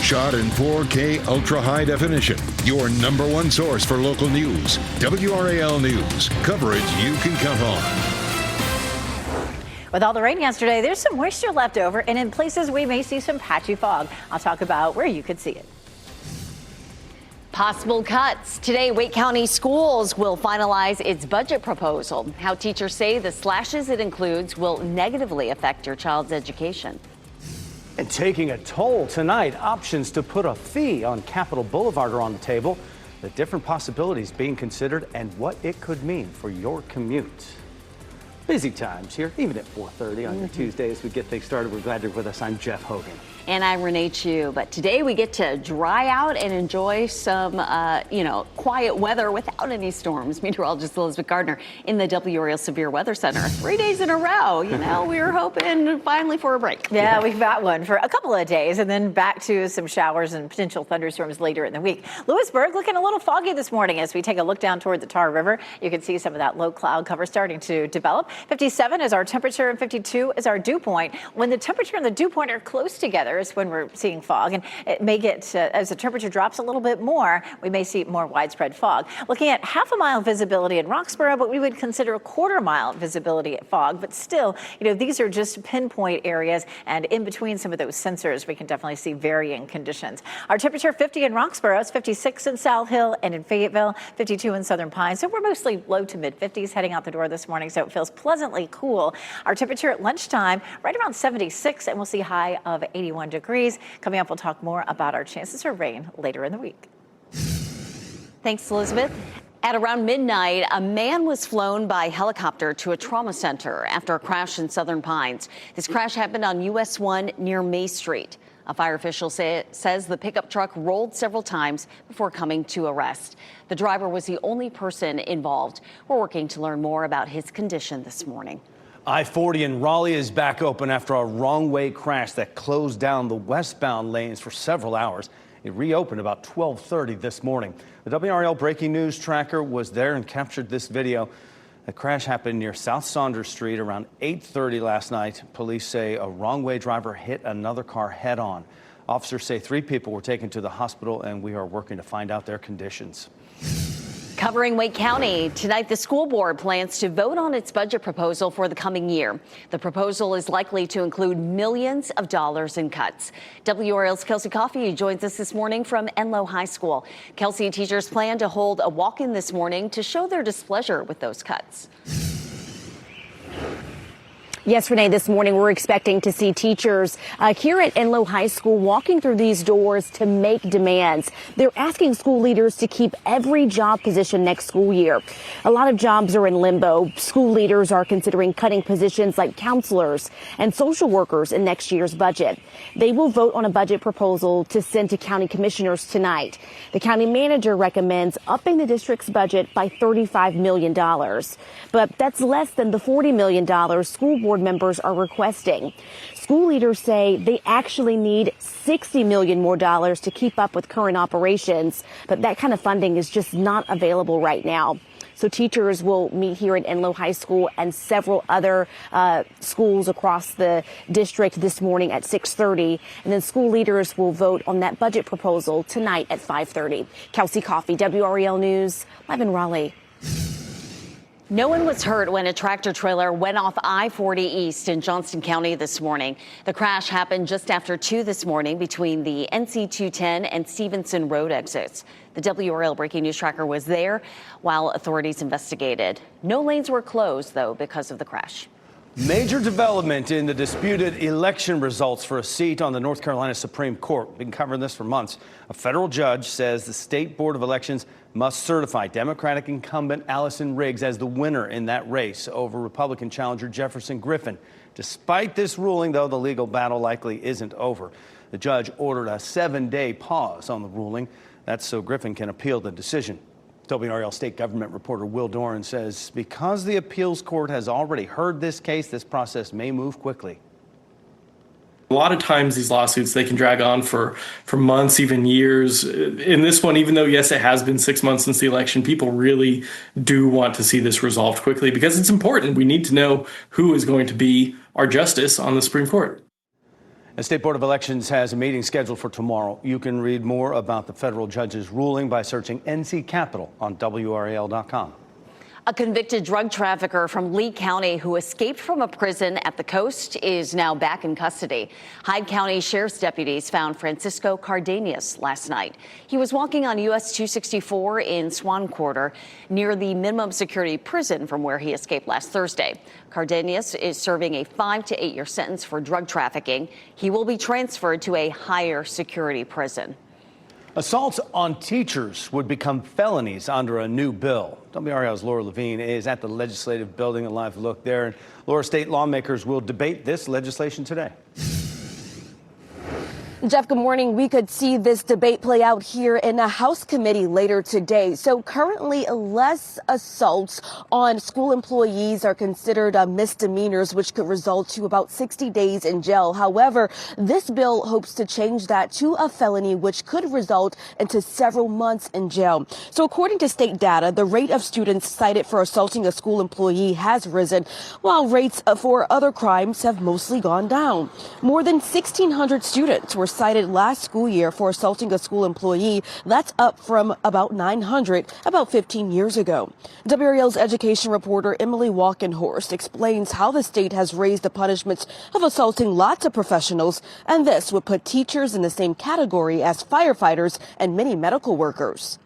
shot in 4K ultra high definition. Your number one source for local news. WRAL News. Coverage you can count on. With all the rain yesterday, there's some moisture left over, and in places we may see some patchy fog. I'll talk about where you could see it. Possible cuts. Today, Wake County Schools will finalize its budget proposal. How teachers say the slashes it includes will negatively affect your child's education. And taking a toll tonight, options to put a fee on Capitol Boulevard are on the table. The different possibilities being considered and what it could mean for your commute. Busy times here, even at 4:30 on your Tuesday as we get things started. We're glad you're with us. I'm Jeff Hogan. And I'm Renee Chu. But today we get to dry out and enjoy some, quiet weather without any storms. Meteorologist Elizabeth Gardner in the WRAL Severe Weather Center. 3 days in a row. We were hoping finally for a break. Yeah, we've got one for a couple of days and then back to some showers and potential thunderstorms later in the week. Lewisburg looking a little foggy this morning as we take a look down toward the Tar River. You can see some of that low cloud cover starting to develop. 57 is our temperature and 52 is our dew point. When the temperature and the dew point are close together is when we're seeing fog, and it may get as the temperature drops a little bit more, we may see more widespread fog. Looking at half a mile visibility in Roxborough, but we would consider a quarter mile visibility at fog. But still, these are just pinpoint areas, and in between some of those sensors, we can definitely see varying conditions. Our temperature 50 in Roxborough, it's 56 in South Hill and in Fayetteville, 52 in Southern Pines. So we're mostly low to mid 50s heading out the door this morning, so it feels pleasantly cool. Our temperature at lunchtime right around 76, and we'll see high of 81 degrees. Coming up, we'll talk more about our chances of rain later in the week. Thanks, Elizabeth. At around midnight, a man was flown by helicopter to a trauma center after a crash in Southern Pines. This crash happened on US 1 near May Street. A fire official says the pickup truck rolled several times before coming to a rest. The driver was the only person involved. We're working to learn more about his condition this morning. I-40 in Raleigh is back open after a wrong-way crash that closed down the westbound lanes for several hours. It reopened about 12:30 this morning. The WRAL Breaking News Tracker was there and captured this video. The crash happened near South Saunders Street around 8:30 last night. Police say a wrong-way driver hit another car head-on. Officers say 3 people were taken to the hospital, and we are working to find out their conditions. Covering Wake County, tonight the school board plans to vote on its budget proposal for the coming year. The proposal is likely to include millions of dollars in cuts. WRAL's Kelsey Coffey joins us this morning from Enloe High School. Kelsey, teachers plan to hold a walk-in this morning to show their displeasure with those cuts. Yes, Renee, this morning we're expecting to see teachers here at Enloe High School walking through these doors to make demands. They're asking school leaders to keep every job position next school year. A lot of jobs are in limbo. School leaders are considering cutting positions like counselors and social workers in next year's budget. They will vote on a budget proposal to send to county commissioners tonight. The county manager recommends upping the district's budget by $35 million. But that's less than the $40 million school board members are requesting. School leaders say they actually need $60 million more to keep up with current operations, but that kind of funding is just not available right now. So teachers will meet here at Enloe High School and several other schools across the district this morning at 6:30, and then school leaders will vote on that budget proposal tonight at 5:30. Kelsey Coffey, WRAL News, live in Raleigh. No one was hurt when a tractor trailer went off I-40 East in Johnston County this morning. The crash happened just after 2 this morning between the NC 210 and Stevenson Road exits. The WRAL Breaking News Tracker was there while authorities investigated. No lanes were closed, though, because of the crash. Major development in the disputed election results for a seat on the North Carolina Supreme Court. We've been covering this for months. A federal judge says the State Board of Elections must certify Democratic incumbent Allison Riggs as the winner in that race over Republican challenger Jefferson Griffin. Despite this ruling, though, the legal battle likely isn't over. The judge ordered a 7-day pause on the ruling. That's so Griffin can appeal the decision. WRAL state government reporter Will Doran says because the appeals court has already heard this case, this process may move quickly. A lot of times these lawsuits, they can drag on for months, even years. In this one, even though, yes, it has been 6 months since the election, people really do want to see this resolved quickly because it's important. We need to know who is going to be our justice on the Supreme Court. The State Board of Elections has a meeting scheduled for tomorrow. You can read more about the federal judge's ruling by searching NC Capitol on WRAL.com. A convicted drug trafficker from Lee County who escaped from a prison at the coast is now back in custody. Hyde County Sheriff's deputies found Francisco Cardenas last night. He was walking on US 264 in Swan Quarter near the minimum security prison from where he escaped last Thursday. Cardenas is serving a 5 to 8 year sentence for drug trafficking. He will be transferred to a higher security prison. Assaults on teachers would become felonies under a new bill. WRAL's Laura Levine is at the legislative building. A live look there. And Laura, state lawmakers will debate this legislation today. Jeff, good morning. We could see this debate play out here in a House committee later today. So currently, less assaults on school employees are considered misdemeanors, which could result to about 60 days in jail. However, this bill hopes to change that to a felony, which could result into several months in jail. So according to state data, the rate of students cited for assaulting a school employee has risen, while rates for other crimes have mostly gone down. More than 1,600 students were cited last school year for assaulting a school employee. That's up from about 900 about 15 years ago. WRAL's education reporter Emily Walkenhorst explains how the state has raised the punishments of assaulting lots of professionals, and this would put teachers in the same category as firefighters and many medical workers.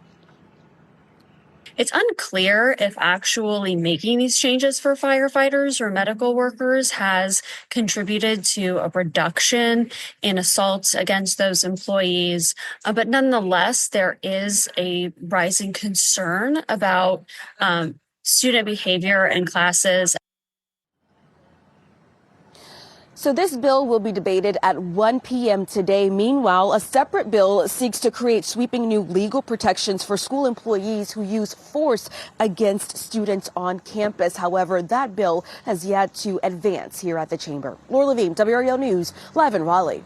It's unclear if actually making these changes for firefighters or medical workers has contributed to a reduction in assaults against those employees. But nonetheless, there is a rising concern about student behavior in classes. So this bill will be debated at 1 p.m. today. Meanwhile, a separate bill seeks to create sweeping new legal protections for school employees who use force against students on campus. However, that bill has yet to advance here at the chamber. Laura Levine, WRAL News, live in Raleigh.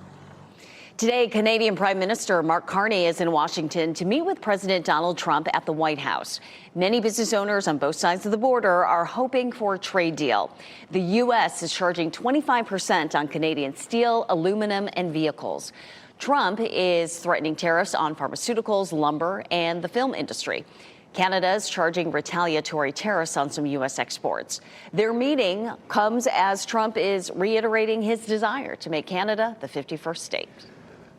Today, Canadian Prime Minister Mark Carney is in Washington to meet with President Donald Trump at the White House. Many business owners on both sides of the border are hoping for a trade deal. The U.S. is charging 25% on Canadian steel, aluminum, and vehicles. Trump is threatening tariffs on pharmaceuticals, lumber, and the film industry. Canada is charging retaliatory tariffs on some U.S. exports. Their meeting comes as Trump is reiterating his desire to make Canada the 51st state.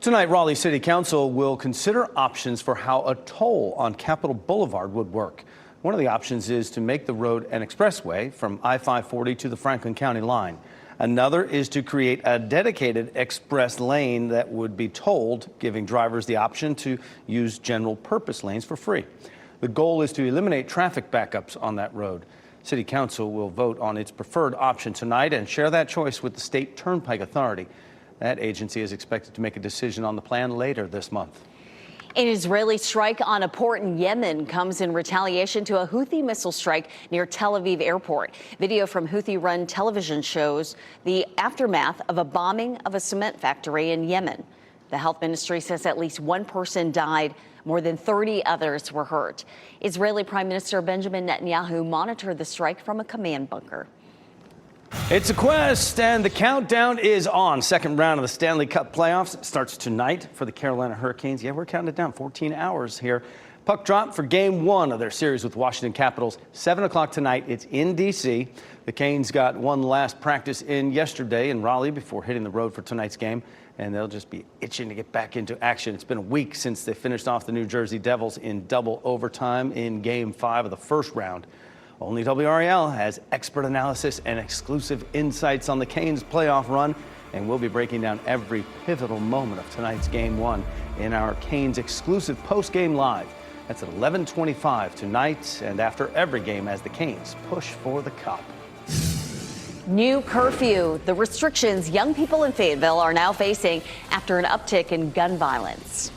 Tonight, Raleigh City Council will consider options for how a toll on Capitol Boulevard would work. One of the options is to make the road an expressway from I-540 to the Franklin County line. Another is to create a dedicated express lane that would be tolled, giving drivers the option to use general purpose lanes for free. The goal is to eliminate traffic backups on that road. City Council will vote on its preferred option tonight and share that choice with the State Turnpike Authority. That agency is expected to make a decision on the plan later this month. An Israeli strike on a port in Yemen comes in retaliation to a Houthi missile strike near Tel Aviv airport. Video from Houthi-run television shows the aftermath of a bombing of a cement factory in Yemen. The health ministry says at least one person died. More than 30 others were hurt. Israeli Prime Minister Benjamin Netanyahu monitored the strike from a command bunker. It's a quest, and the countdown is on. Second round of the Stanley Cup playoffs starts tonight for the Carolina Hurricanes. Yeah, we're counting it down, 14 hours here. Puck drop for Game 1 of their series with Washington Capitals, 7 o'clock tonight. It's in D.C. The Canes got one last practice in yesterday in Raleigh before hitting the road for tonight's game, and they'll just be itching to get back into action. It's been a week since they finished off the New Jersey Devils in double overtime in Game 5 of the first round. Only WRAL has expert analysis and exclusive insights on the Canes' playoff run, and we'll be breaking down every pivotal moment of tonight's Game 1 in our Canes exclusive post-game live. That's at 11:25 tonight and after every game as the Canes push for the Cup. New curfew, the restrictions young people in Fayetteville are now facing after an uptick in gun violence.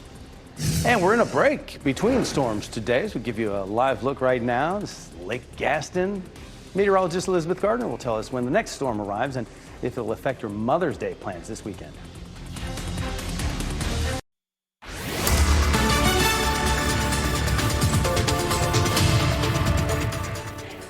And we're in a break between storms today, so we'll give you a live look right now. This is Lake Gaston. Meteorologist Elizabeth Gardner will tell us when the next storm arrives and if it'll affect your Mother's Day plans this weekend.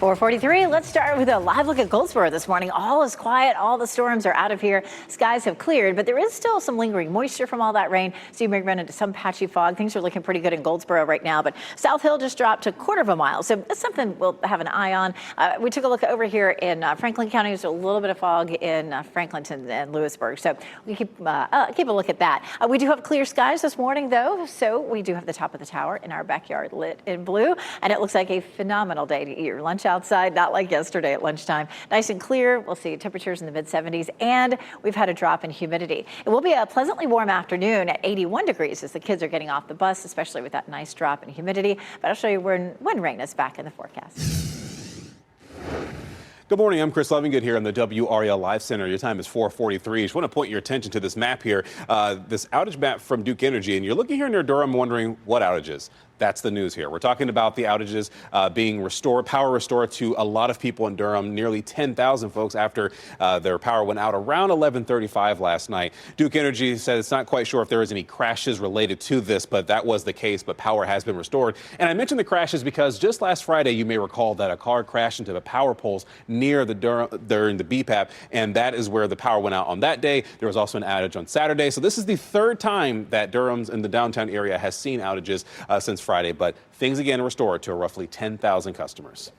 4:43. Let's start with a live look at Goldsboro this morning. All is quiet. All the storms are out of here. Skies have cleared, but there is still some lingering moisture from all that rain, so you may run into some patchy fog. Things are looking pretty good in Goldsboro right now, but South Hill just dropped a quarter of a mile, so that's something we'll have an eye on. We took a look over here in Franklin County. There's a little bit of fog in Franklinton and Lewisburg, so we keep a look at that. We do have clear skies this morning, though, so we do have the top of the tower in our backyard lit in blue, and it looks like a phenomenal day to eat your lunch outside, not like yesterday at lunchtime. Nice and clear. We'll see temperatures in the mid-70s, and we've had a drop in humidity. It will be a pleasantly warm afternoon at 81 degrees as the kids are getting off the bus, especially with that nice drop in humidity. But I'll show you when rain is back in the forecast. Good morning. I'm Chris Levingood here in the WRAL Live Center. Your time is 4:43. I just want to point your attention to this map here, this outage map from Duke Energy. And you're looking here near Durham wondering what outages. That's the news here. We're talking about the outages being restored, power restored to a lot of people in Durham, nearly 10,000 folks after their power went out around 11:35 last night. Duke Energy said it's not quite sure if there was any crashes related to this, but that was the case, but power has been restored. And I mentioned the crashes because just last Friday, you may recall that a car crashed into the power poles near the during the BPAP, and that is where the power went out on that day. There was also an outage on Saturday. So this is the third time that Durham's in the downtown area has seen outages since Friday, but things again restored to roughly 10,000 customers.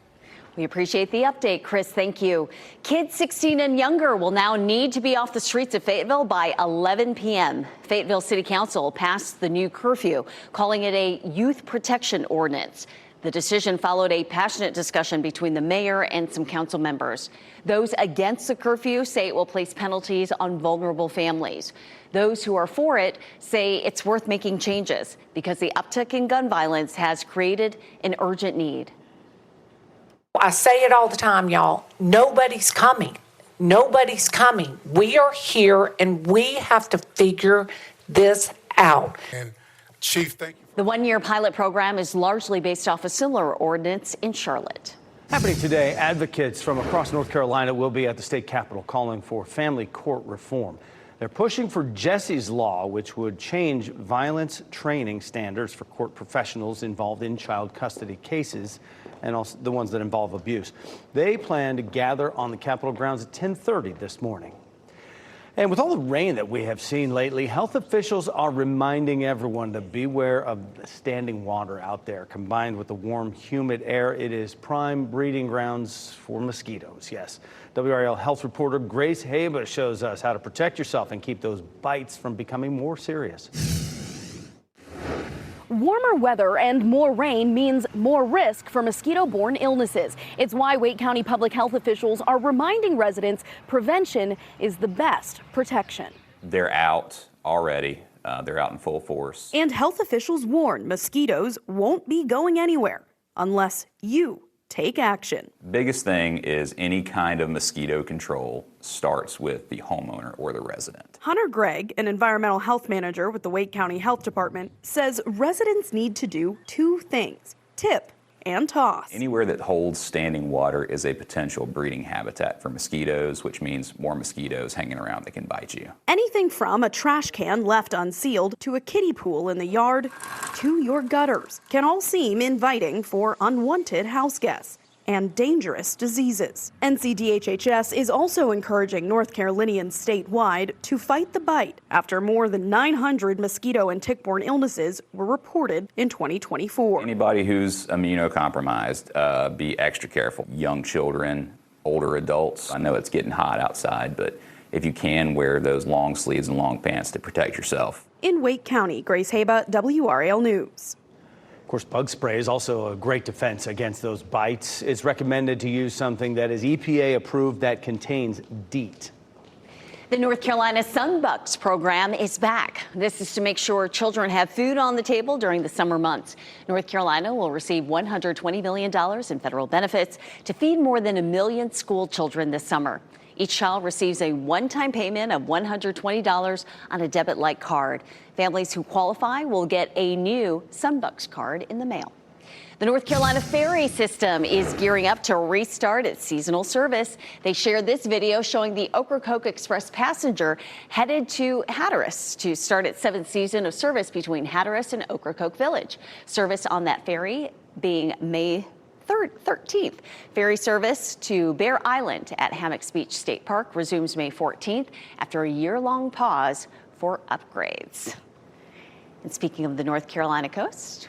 We appreciate the update, Chris. Thank you. Kids 16 and younger will now need to be off the streets of Fayetteville by 11 p.m. Fayetteville City Council passed the new curfew, calling it a youth protection ordinance. The decision followed a passionate discussion between the mayor and some council members. Those against the curfew say it will place penalties on vulnerable families. Those who are for it say it's worth making changes because the uptick in gun violence has created an urgent need. I say it all the time, y'all. Nobody's coming. Nobody's coming. We are here and we have to figure this out. And Chief, thank you. The one-year pilot program is largely based off a similar ordinance in Charlotte. Happening today, advocates from across North Carolina will be at the state capitol calling for family court reform. They're pushing for Jesse's Law, which would change violence training standards for court professionals involved in child custody cases and also the ones that involve abuse. They plan to gather on the Capitol grounds at 10:30 this morning. And with all the rain that we have seen lately, health officials are reminding everyone to beware of the standing water out there. Combined with the warm, humid air, it is prime breeding grounds for mosquitoes. Yes. WRAL health reporter Grace Haba shows us how to protect yourself and keep those bites from becoming more serious. Warmer weather and more rain means more risk for mosquito-borne illnesses. It's why Wake County public health officials are reminding residents prevention is the best protection. They're out already. They're out in full force. And health officials warn mosquitoes won't be going anywhere unless you take action. Biggest thing is any kind of mosquito control starts with the homeowner or the resident. Hunter Gregg, an environmental health manager with the Wake County Health Department, says residents need to do two things: tip and toss. Anywhere that holds standing water is a potential breeding habitat for mosquitoes, which means more mosquitoes hanging around that can bite you. Anything from a trash can left unsealed to a kiddie pool in the yard to your gutters can all seem inviting for unwanted house guests and dangerous diseases. NCDHHS is also encouraging North Carolinians statewide to fight the bite after more than 900 mosquito and tick-borne illnesses were reported in 2024. Anybody who's immunocompromised, be extra careful. Young children, older adults. I know it's getting hot outside, but if you can, wear those long sleeves and long pants to protect yourself. In Wake County, Grace Haba, WRAL News. Of course, bug spray is also a great defense against those bites. It's recommended to use something that is EPA approved that contains DEET. The North Carolina Sunbucks program is back. This is to make sure children have food on the table during the summer months. North Carolina will receive $120 million in federal benefits to feed more than 1 million school children this summer. Each child receives a one-time payment of $120 on a debit-like card. Families who qualify will get a new Sunbucks card in the mail. The North Carolina ferry system is gearing up to restart its seasonal service. They shared this video showing the Ocracoke Express passenger headed to Hatteras to start its 7th season of service between Hatteras and Ocracoke Village. Service on that ferry being May 13th. Ferry service to Bear Island at Hammocks Beach State Park resumes May 14th after a year-long pause for upgrades. And speaking of the North Carolina coast,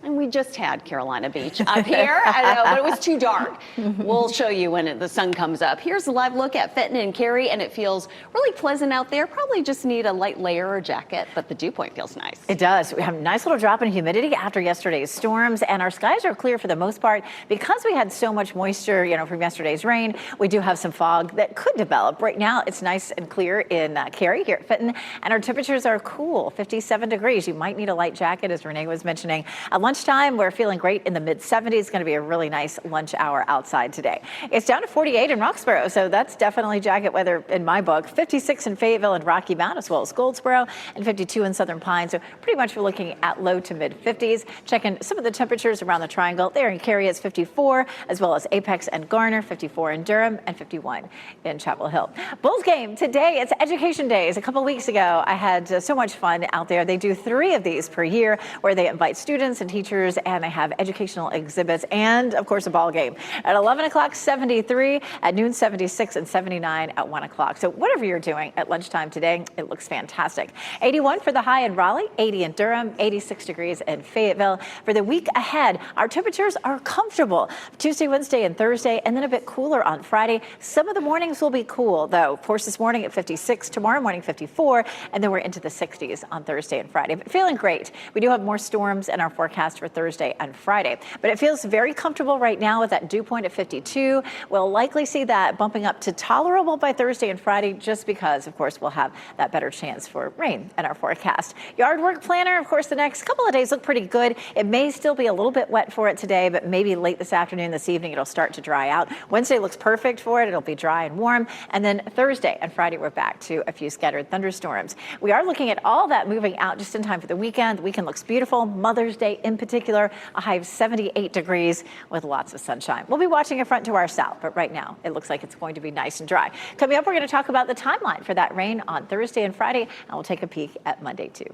and we just had Carolina Beach up here, I know, but it was too dark. We'll show you when the sun comes up. Here's a live look at Fenton and Cary, and it feels really pleasant out there. Probably just need a light layer or jacket, but the dew point feels nice. It does. We have a nice little drop in humidity after yesterday's storms, and our skies are clear for the most part. Because we had so much moisture, from yesterday's rain, we do have some fog that could develop. Right now, it's nice and clear in Cary here at Fenton, and our temperatures are cool, 57 degrees. You might need a light jacket, as Renee was mentioning. At lunchtime, we're feeling great in the mid-70s. It's going to be a really nice lunch hour outside today. It's down to 48 in Roxborough, so that's definitely jacket weather in my book. 56 in Fayetteville and Rocky Mount, as well as Goldsboro, and 52 in Southern Pines. So pretty much we're looking at low to mid-50s. Checking some of the temperatures around the triangle. There in Cary, it's 54, as well as Apex and Garner, 54 in Durham, and 51 in Chapel Hill. Bulls game today. It's Education Days. A couple weeks ago, I had so much fun out there. They do 3 of these per year, where they invite students and teachers, and they have educational exhibits and, of course, a ball game. At 11 o'clock, 73. At noon, 76, and 79 at 1 o'clock. So whatever you're doing at lunchtime today, it looks fantastic. 81 for the high in Raleigh, 80 in Durham, 86 degrees in Fayetteville. For the week ahead, our temperatures are comfortable. Tuesday, Wednesday, and Thursday, and then a bit cooler on Friday. Some of the mornings will be cool, though. Of course, this morning at 56, tomorrow morning 54, and then we're into the 60s on Thursday and Friday. But feeling great. We do have more storms in our forecast for Thursday and Friday. But it feels very comfortable right now with that dew point at 52. We'll likely see that bumping up to tolerable by Thursday and Friday, just because, of course, we'll have that better chance for rain in our forecast. Yard work planner, of course, the next couple of days look pretty good. It may still be a little bit wet for it today, but maybe late this afternoon, this evening, it'll start to dry out. Wednesday looks perfect for it. It'll be dry and warm. And then Thursday and Friday, we're back to a few scattered thunderstorms. We are looking at all that moving out just in time for the weekend. The weekend looks beautiful. Mother's Day in particular, a high of 78 degrees with lots of sunshine. We'll be watching a front to our south, but right now it looks like it's going to be nice and dry. Coming up, we're going to talk about the timeline for that rain on Thursday and Friday, and we'll take a peek at Monday too.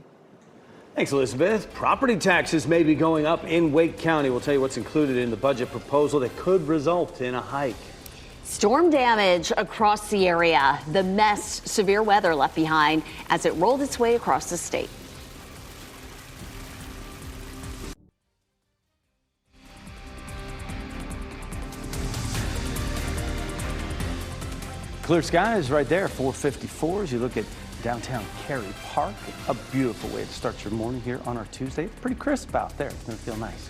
Thanks, Elizabeth. Property taxes may be going up in Wake County. We'll tell you what's included in the budget proposal that could result in a hike. Storm damage across the area. The mess severe weather left behind as it rolled its way across the state. Clear skies right there, 454 as you look at downtown Cary Park. A beautiful way to start your morning here on our Tuesday. It's pretty crisp out there. It's going to feel nice.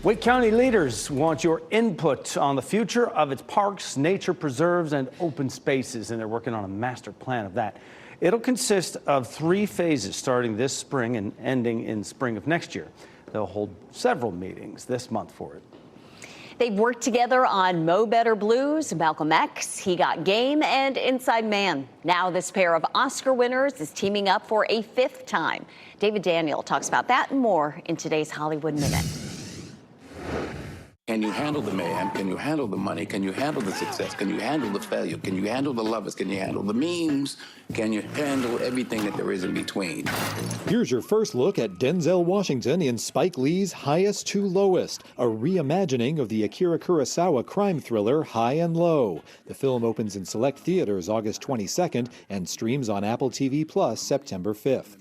Wake County leaders want your input on the future of its parks, nature preserves, and open spaces, and they're working on a master plan of that. It'll consist of 3 phases starting this spring and ending in spring of next year. They'll hold several meetings this month for it. They've worked together on Mo Better Blues, Malcolm X, He Got Game, and Inside Man. Now this pair of Oscar winners is teaming up for a 5th time. David Daniel talks about that and more in today's Hollywood Minute. Can you handle the mayhem? Can you handle the money? Can you handle the success? Can you handle the failure? Can you handle the lovers? Can you handle the memes? Can you handle everything that there is in between? Here's your first look at Denzel Washington in Spike Lee's Highest to Lowest, a reimagining of the Akira Kurosawa crime thriller High and Low. The film opens in select theaters August 22nd and streams on Apple TV Plus September 5th.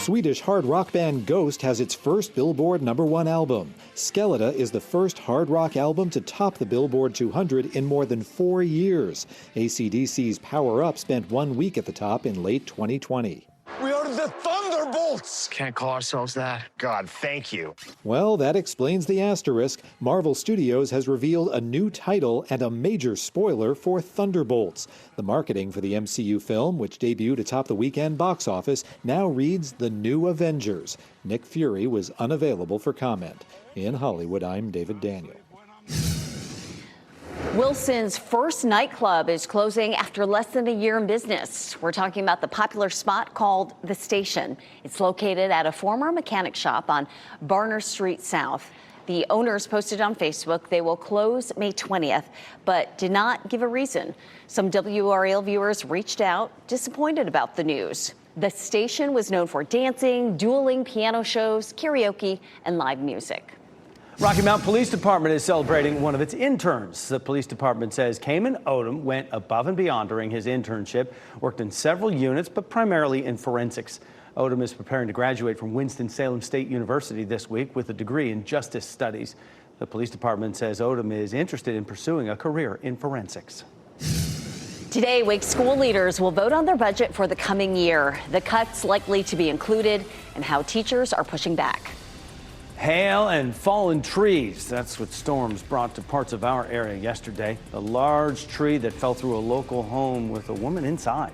Swedish hard rock band Ghost has its first Billboard #1 album. Skeleta is the first hard rock album to top the Billboard 200 in more than 4 years. AC/DC's Power Up spent 1 week at the top in late 2020. We are the Thunderbolts! Can't call ourselves that. God, thank you. Well, that explains the asterisk. Marvel Studios has revealed a new title and a major spoiler for Thunderbolts. The marketing for the MCU film, which debuted atop the weekend box office, now reads The New Avengers. Nick Fury was unavailable for comment. In Hollywood, I'm David Daniel. Wilson's first nightclub is closing after less than a year in business. We're talking about the popular spot called The Station. It's located at a former mechanic shop on Barner Street South. The owners posted on Facebook they will close May 20th, but did not give a reason. Some WRAL viewers reached out, disappointed about the news. The station was known for dancing, dueling piano shows, karaoke, and live music. Rocky Mount Police Department is celebrating one of its interns. The police department says Cayman Odom went above and beyond during his internship, worked in several units, but primarily in forensics. Odom is preparing to graduate from Winston-Salem State University this week with a degree in justice studies. The police department says Odom is interested in pursuing a career in forensics. Today, Wake school leaders will vote on their budget for the coming year, the cuts likely to be included, and how teachers are pushing back. Hail and fallen trees. That's what storms brought to parts of our area yesterday. A large tree that fell through a local home with a woman inside.